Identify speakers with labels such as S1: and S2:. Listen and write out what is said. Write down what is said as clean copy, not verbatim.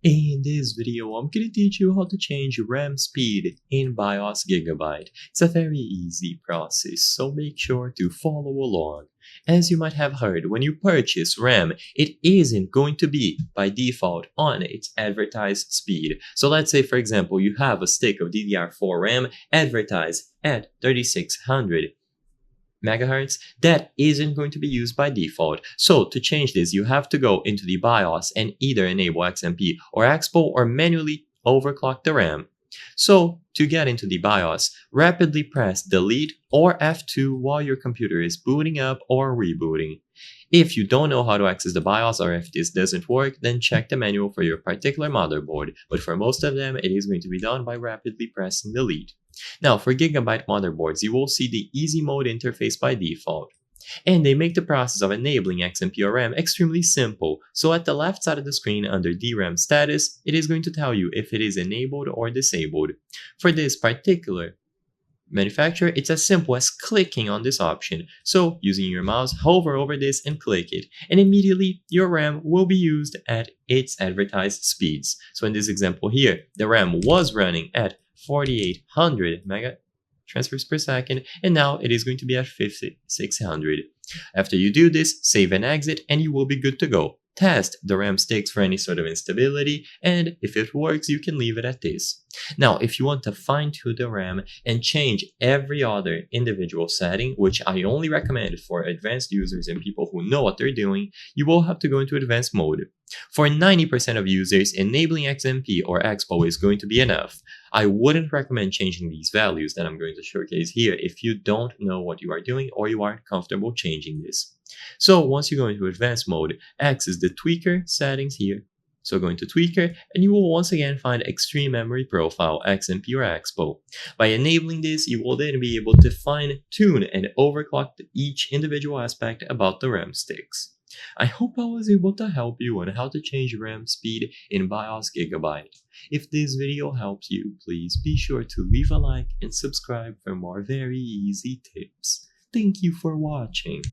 S1: In this video, I'm going to teach you how to change RAM speed in BIOS Gigabyte. It's a very easy process, so make sure to follow along. As you might have heard, when you purchase RAM, it isn't going to be by default on its advertised speed. So let's say, for example, you have a stick of DDR4 RAM advertised at 3600 megahertz, that isn't going to be used by default. So to change this, you have to go into the BIOS and either enable XMP or Expo or manually overclock the RAM. So to get into the BIOS, rapidly press Delete or F2 while your computer is booting up or rebooting. If you don't know how to access the BIOS or if this doesn't work, then check the manual for your particular motherboard, but for most of them, it is going to be done by rapidly pressing Delete. Now, for Gigabyte motherboards, you will see the Easy Mode interface by default. And they make the process of enabling XMP or RAM extremely simple, so at the left side of the screen under DRAM status, it is going to tell you if it is enabled or disabled. For this particular manufacturer, it's as simple as clicking on this option. So, using your mouse, hover over this and click it, and immediately your RAM will be used at its advertised speeds. So in this example here, the RAM was running at 4800 mega transfers per second, and now it is going to be at 5600. After you do this, save and exit, and you will be good to go. Test the RAM sticks for any sort of instability, and if it works, you can leave it at this. Now, if you want to fine-tune the RAM and change every other individual setting, which I only recommend for advanced users and people who know what they're doing, you will have to go into advanced mode. For 90% of users, enabling XMP or Expo is going to be enough. I wouldn't recommend changing these values that I'm going to showcase here if you don't know what you are doing or you aren't comfortable changing this. So once you go into advanced mode, access the tweaker settings here. So go into tweaker and you will once again find extreme memory profile, XMP or Expo. By enabling this, you will then be able to fine tune and overclock each individual aspect about the RAM sticks. I hope I was able to help you on how to change RAM speed in BIOS Gigabyte. If this video helps you, please be sure to leave a like and subscribe for more very easy tips. Thank you for watching.